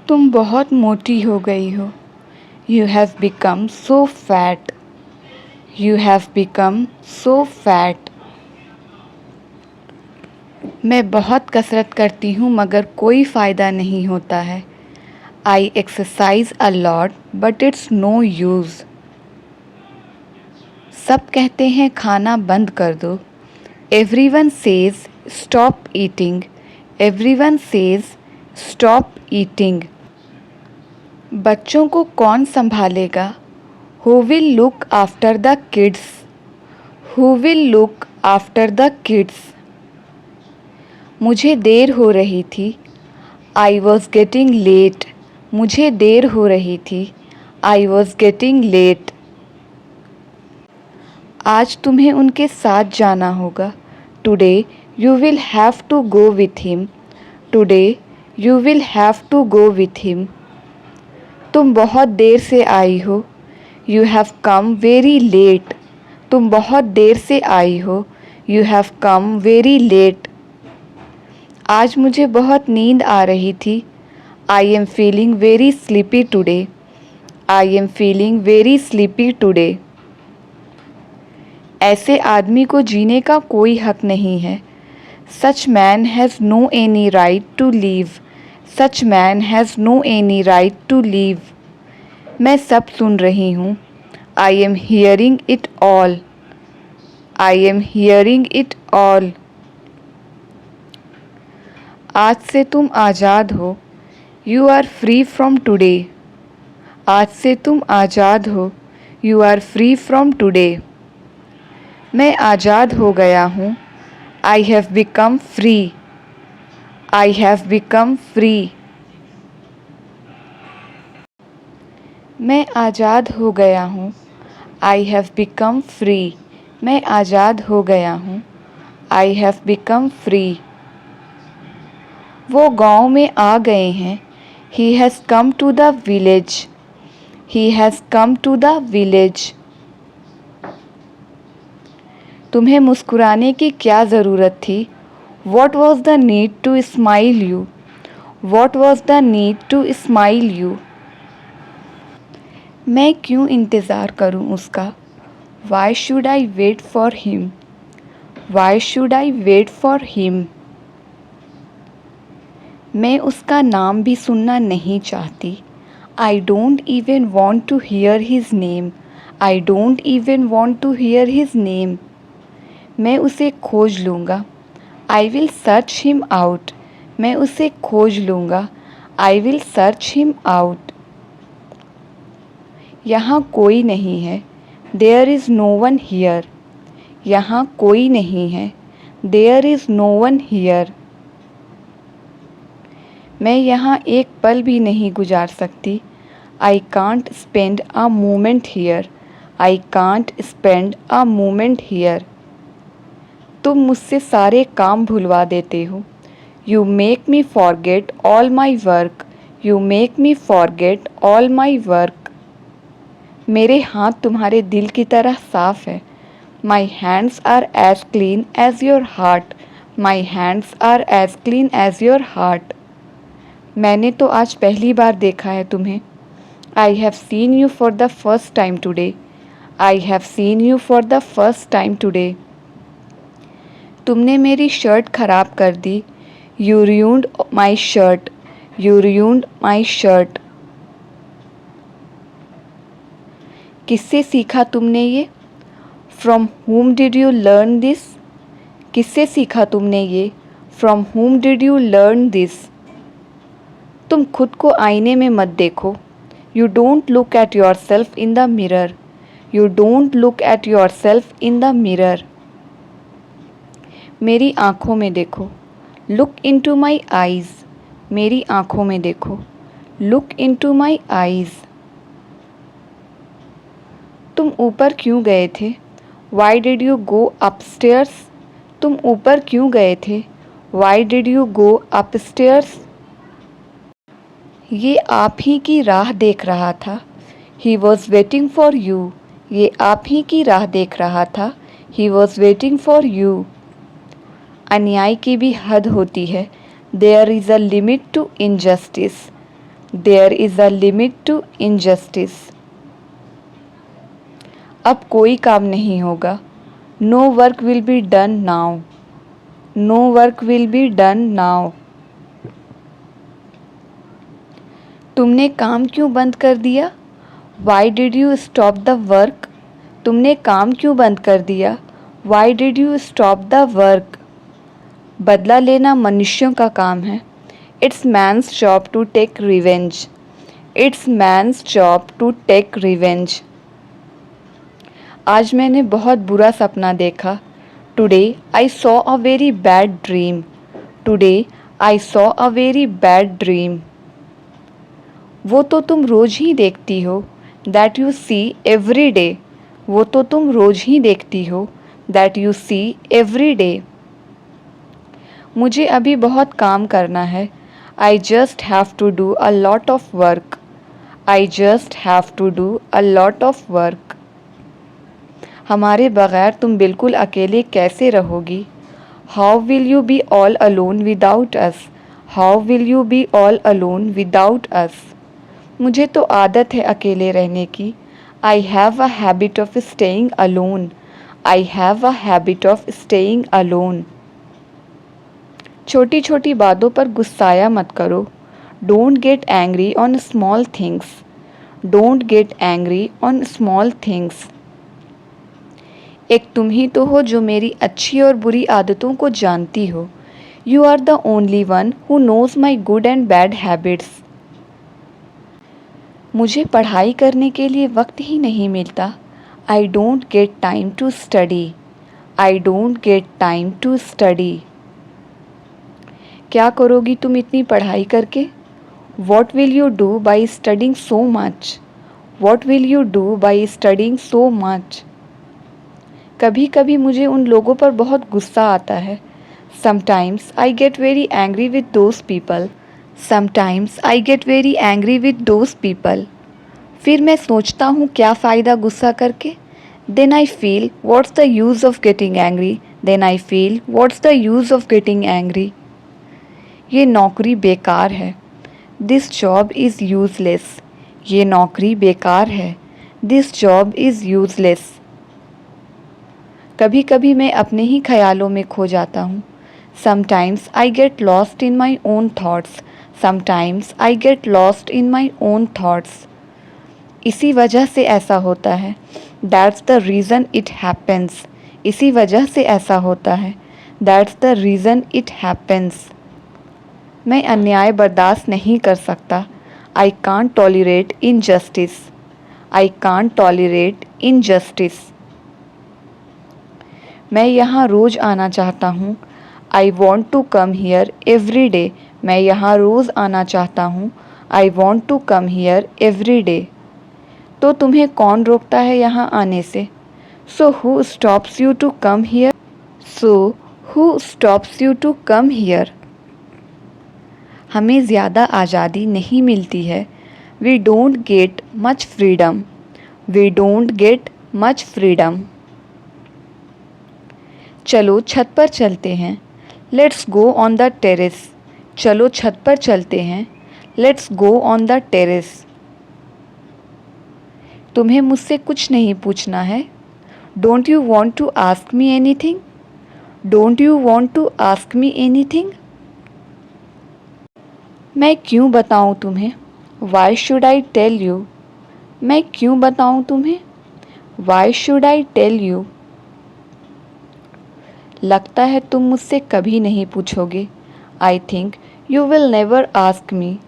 तुम बहुत मोटी हो गई हो। You have become so fat. You have become so fat. मैं बहुत कसरत करती हूँ मगर कोई फ़ायदा नहीं होता है। I exercise a lot but it's no use. सब कहते हैं खाना बंद कर दो। Everyone says stop eating. Everyone says stop eating. बच्चों को कौन संभालेगा? Who will look after the kids? Who will look after the kids? मुझे देर हो रही थी। I was getting late. मुझे देर हो रही थी। I was getting late. आज तुम्हें उनके साथ जाना होगा। Today you will have to go with him. Today you will have to go with him. तुम बहुत देर से आई हो। You have come very late. तुम बहुत देर से आई हो। You have come very late. आज मुझे बहुत नींद आ रही थी। I am feeling very sleepy today. I am feeling very sleepy today. ऐसे आदमी को जीने का कोई हक नहीं है। Such man has no any right to leave. Such man has no any right to leave. मैं सब सुन रही हूँ। I am hearing it all. I am hearing it all. आज से तुम आज़ाद हो। You are free from today. आज से तुम आज़ाद हो। You are free from today. मैं आज़ाद हो गया हूँ। I have become free. I have become free. मैं आज़ाद हो गया हूँ। I have become free. मैं आज़ाद हो गया हूँ। I have become free. वो गांव में आ गए हैं। He has come to the village. He has come to the village. तुम्हें मुस्कुराने की क्या ज़रूरत थी? What was the need to smile you? What was the need to smile you? मैं क्यों इंतज़ार करूं उसका? Why should I wait for him? Why should I wait for him? मैं उसका नाम भी सुनना नहीं चाहती। I don't even want to hear his name. I don't even want to hear his name. मैं उसे खोज लूँगा। I will search him out. मैं उसे खोज लूँगा। I will search him out. यहाँ कोई नहीं है। There is no one here. यहाँ कोई नहीं है। There is no one here. मैं यहाँ एक पल भी नहीं गुजार सकती। I can't spend a moment here. I can't spend a moment here. तुम मुझसे सारे काम भुलवा देते हो। You make me forget all my work. You make me forget all my work. मेरे हाथ तुम्हारे दिल की तरह साफ है। My hands are as clean as your heart. My hands are as clean as your heart. मैंने तो आज पहली बार देखा है तुम्हें। I have seen you for the first time today. I have seen you for the first time today. तुमने मेरी शर्ट खराब कर दी। You ruined my shirt. You ruined my shirt. किससे सीखा तुमने ये? From whom did you learn this? किससे सीखा तुमने ये? From whom did you learn this? तुम खुद को आईने में मत देखो। You don't look at yourself in the mirror. You don't look at yourself in the mirror. मेरी आँखों में देखो। Look into my eyes. मेरी आँखों में देखो। Look into my eyes. तुम ऊपर क्यों गए थे? Why did you go upstairs? तुम ऊपर क्यों गए थे? Why did you go upstairs? ये आप ही की राह देख रहा था। He was waiting for you. ये आप ही की राह देख रहा था। He was waiting for you. अन्याय की भी हद होती है। There is a limit to injustice. There is a limit to injustice. अब कोई काम नहीं होगा। No work will be done now. No work will be done now. तुमने काम क्यों बंद कर दिया? Why did you stop the work? तुमने काम क्यों बंद कर दिया? Why did you stop the work? बदला लेना मनुष्यों का काम है। It's man's job to take revenge. It's man's job to take revenge. आज मैंने बहुत बुरा सपना देखा। Today I saw a very bad dream. Today I saw a very bad dream. वो तो तुम रोज ही देखती हो। That you see every day. वो तो तुम रोज ही देखती हो। That you see every day. मुझे अभी बहुत काम करना है। I just have to do a lot of work. I just have to do a lot of work. हमारे बगैर तुम बिल्कुल अकेले कैसे रहोगी? How will you be all alone without us? How will you be all alone without अस? मुझे तो आदत है अकेले रहने की। I have a habit of staying alone. I have a habit of staying alone. छोटी छोटी बातों पर गुस्साया मत करो। Don't get angry on small things. Don't get angry on small things. एक तुम ही तो हो जो मेरी अच्छी और बुरी आदतों को जानती हो। You are the only one who knows my good and bad habits. मुझे पढ़ाई करने के लिए वक्त ही नहीं मिलता। I don't get time to study. I don't get time to study. क्या करोगी तुम इतनी पढ़ाई करके? What will you do by studying so much? What will you do by studying so much? कभी कभी मुझे उन लोगों पर बहुत गुस्सा आता है। Sometimes I get very angry with those people. Sometimes I get very angry with those people. फिर मैं सोचता हूँ क्या फ़ायदा गुस्सा करके? Then I feel what's the use of getting angry. Then I feel what's the use of getting angry. ये नौकरी बेकार है। This job is useless. ये नौकरी बेकार है। This job is useless. कभी कभी मैं अपने ही ख्यालों में खो जाता हूँ। Sometimes I get lost in my own thoughts. Sometimes I get lost in my own thoughts. इसी वजह से ऐसा होता है। That's the reason it happens. इसी वजह से ऐसा होता है। That's the reason it happens. मैं अन्याय बर्दाश्त नहीं कर सकता। I can't tolerate injustice. I can't tolerate injustice. मैं यहाँ रोज़ आना चाहता हूँ। I want to come here every day. मैं यहाँ रोज़ आना चाहता हूँ। I want to come here every day. तो तुम्हें कौन रोकता है यहाँ आने से? So who stops you to come here? So who stops you to come here? हमें ज़्यादा आज़ादी नहीं मिलती है। We don't get much freedom. We don't get much freedom. चलो छत पर चलते हैं। Let's go on the terrace. चलो छत पर चलते हैं। Let's go on the terrace. तुम्हें मुझसे कुछ नहीं पूछना है। Don't you want to ask me anything? Don't you want to ask me anything? मैं क्यों बताऊँ तुम्हें? Why should I tell you? मैं क्यों बताऊँ तुम्हें? Why should I tell you? लगता है तुम मुझसे कभी नहीं पूछोगे। I think you will never ask me.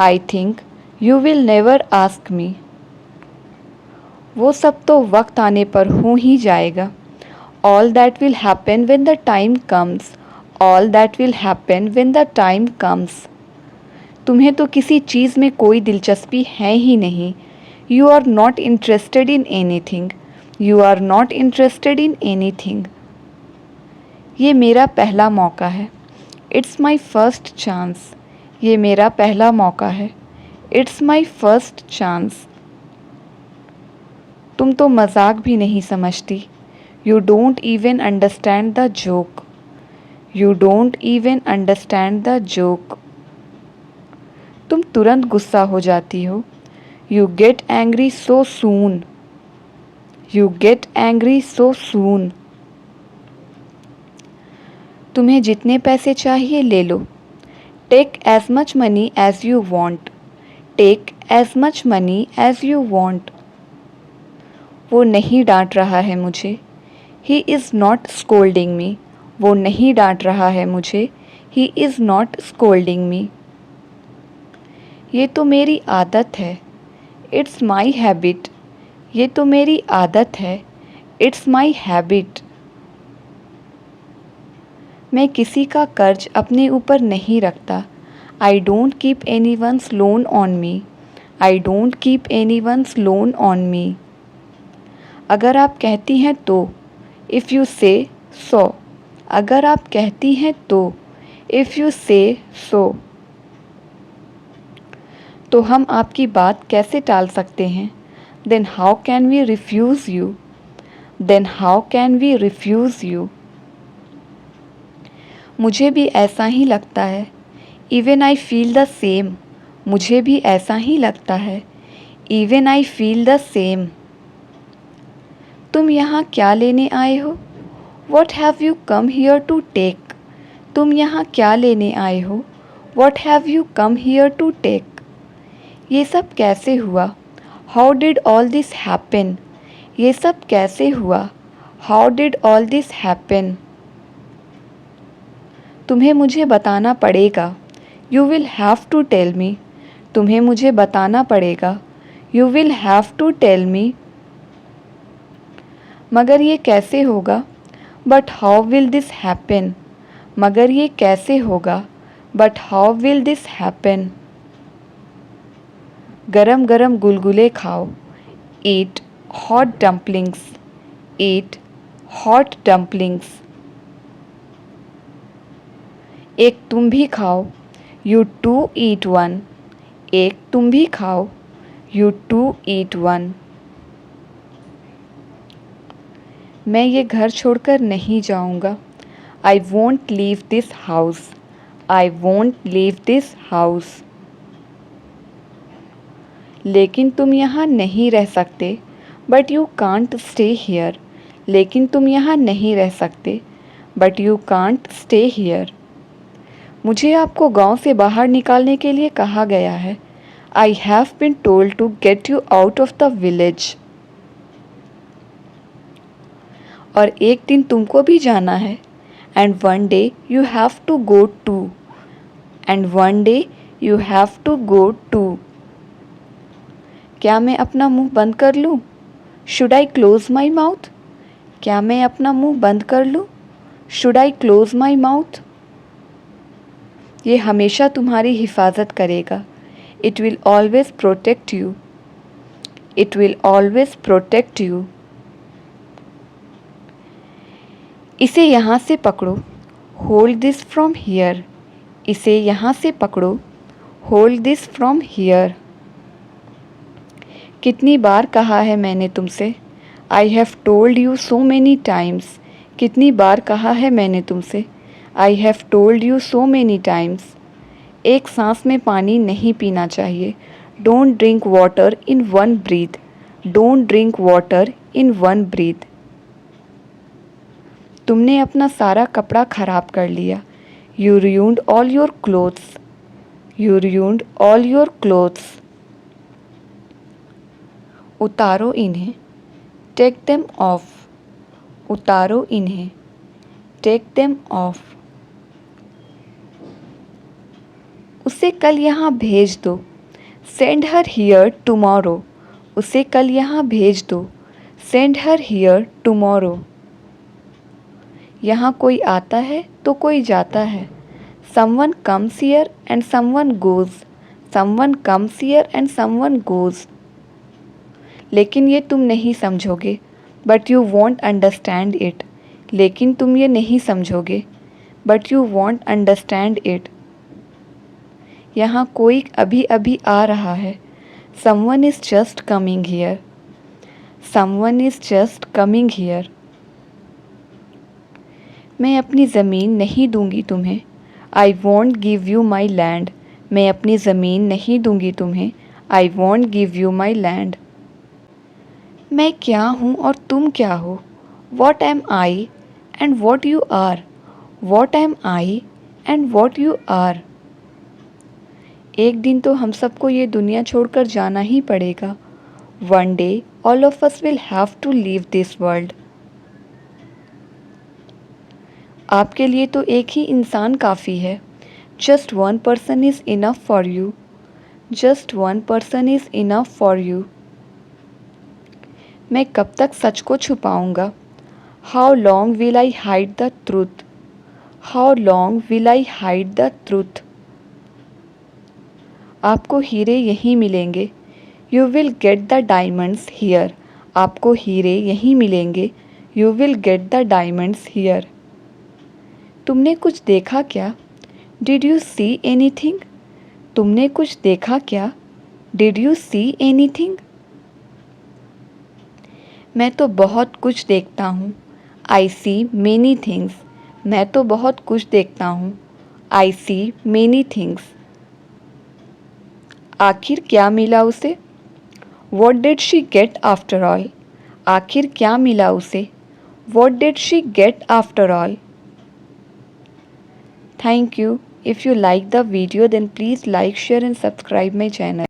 I think you will never ask me. वो सब तो वक्त आने पर हो ही जाएगा। All that will happen when the time comes. All that will happen when the time comes. तुम्हें तो किसी चीज़ में कोई दिलचस्पी है ही नहीं। You are not interested in anything. You are not interested in anything. ये मेरा पहला मौका है। It's my first chance. ये मेरा पहला मौका है। It's my first chance. तुम तो मजाक भी नहीं समझती। You don't even understand the joke. You don't even understand the joke. तुम तुरंत गुस्सा हो जाती हो। You get angry so soon. You get angry so soon. तुम्हें जितने पैसे चाहिए ले लो। Take as much money as you want. Take as much money as you want. वो नहीं डांट रहा है मुझे। He is not scolding me. वो नहीं डांट रहा है मुझे। He is not scolding me. ये तो मेरी आदत है। It's my habit. ये तो मेरी आदत है। It's my habit. मैं किसी का कर्ज अपने ऊपर नहीं रखता। I don't keep any one's loan on me. I don't keep any one's loan on me. अगर आप कहती हैं तो, इफ़ यू से सो। अगर आप कहती हैं तो, इफ़ यू से सो। तो हम आपकी बात कैसे टाल सकते हैं? Then how can we refuse you. Then how can we refuse you. मुझे भी ऐसा ही लगता है। Even I feel the same. मुझे भी ऐसा ही लगता है। Even I feel the same. तुम यहाँ क्या लेने आए हो? What have you come here to take. तुम यहाँ क्या लेने आए हो? What have you come here to take. ये सब कैसे हुआ? How did all this happen. ये सब कैसे हुआ? How did all this happen. तुम्हें मुझे बताना पड़ेगा। You will have to tell me. तुम्हें मुझे बताना पड़ेगा। You will have to tell me. मगर ये कैसे होगा? But how will this happen. मगर ये कैसे होगा? But how will this happen. गरम गरम गुलगुले खाओ। Eat hot dumplings. Eat hot dumplings. एक तुम भी खाओ। You too eat one. एक तुम भी खाओ। You too eat one. मैं ये घर छोड़कर नहीं जाऊंगा। I won't leave this house. I won't leave this house. लेकिन तुम यहाँ नहीं रह सकते। But you can't stay here. लेकिन तुम यहाँ नहीं रह सकते। But you can't stay here. मुझे आपको गांव से बाहर निकालने के लिए कहा गया है। I have been told to get you out of the village. और एक दिन तुमको भी जाना है। And one day you have to go too. And one day you have to go too. क्या मैं अपना मुंह बंद कर लूँ? Should I close my mouth. क्या मैं अपना मुंह बंद कर लूँ? Should I close my mouth. ये हमेशा तुम्हारी हिफाजत करेगा। It will always protect you. It will always protect you. इसे यहाँ से पकड़ो। Hold this from here. इसे यहाँ से पकड़ो। Hold this from here. कितनी बार कहा है मैंने तुमसे? I have told you so many times. कितनी बार कहा है मैंने तुमसे? I have told you so many times. एक सांस में पानी नहीं पीना चाहिए। Don't drink water in one breath. Don't drink water in one breath. तुमने अपना सारा कपड़ा खराब कर लिया। You ruined all your clothes. You ruined all your clothes. उतारो इन्हें। Take them off. उतारो इन्हें। Take them off. उसे कल यहाँ भेज दो। Send her here tomorrow. उसे कल यहाँ भेज दो। Send her here tomorrow. यहाँ कोई आता है तो कोई जाता है। Someone comes here and someone goes. Someone comes here and someone goes. लेकिन ये तुम नहीं समझोगे। But you won't understand it. लेकिन तुम ये नहीं समझोगे। But you won't understand it. यहाँ कोई अभी अभी आ रहा है। Someone is just coming here. Someone is just coming here. मैं अपनी ज़मीन नहीं दूंगी तुम्हें। I won't give you my land. मैं अपनी ज़मीन नहीं दूंगी तुम्हें, I won't give you my land. मैं क्या हूँ और तुम क्या हो, what am I and what you are, what am I and what you are. एक दिन तो हम सबको ये दुनिया छोड़कर जाना ही पड़ेगा। One day all of us will have to leave this world. आपके लिए तो एक ही इंसान काफ़ी है। Just one person is enough for you, just one person is enough for you. मैं कब तक सच को छुपाऊंगा, how long will I hide the truth, how long will I hide the truth. आपको हीरे यहीं मिलेंगे, you will get the diamonds here, आपको हीरे यहीं मिलेंगे, you will get the diamonds here. तुमने कुछ देखा क्या, डिड यू सी एनीथिंग, तुमने कुछ देखा क्या, डिड यू सी एनीथिंग। मैं तो बहुत कुछ देखता हूँ, आई सी मेनी थिंग्स, मैं तो बहुत कुछ देखता हूँ, आई सी मेनी थिंग्स। आखिर क्या मिला उसे, what did she get after all, आखिर क्या मिला उसे, what did she get after all. Thank you. If you like the video, then please like, share and subscribe my channel.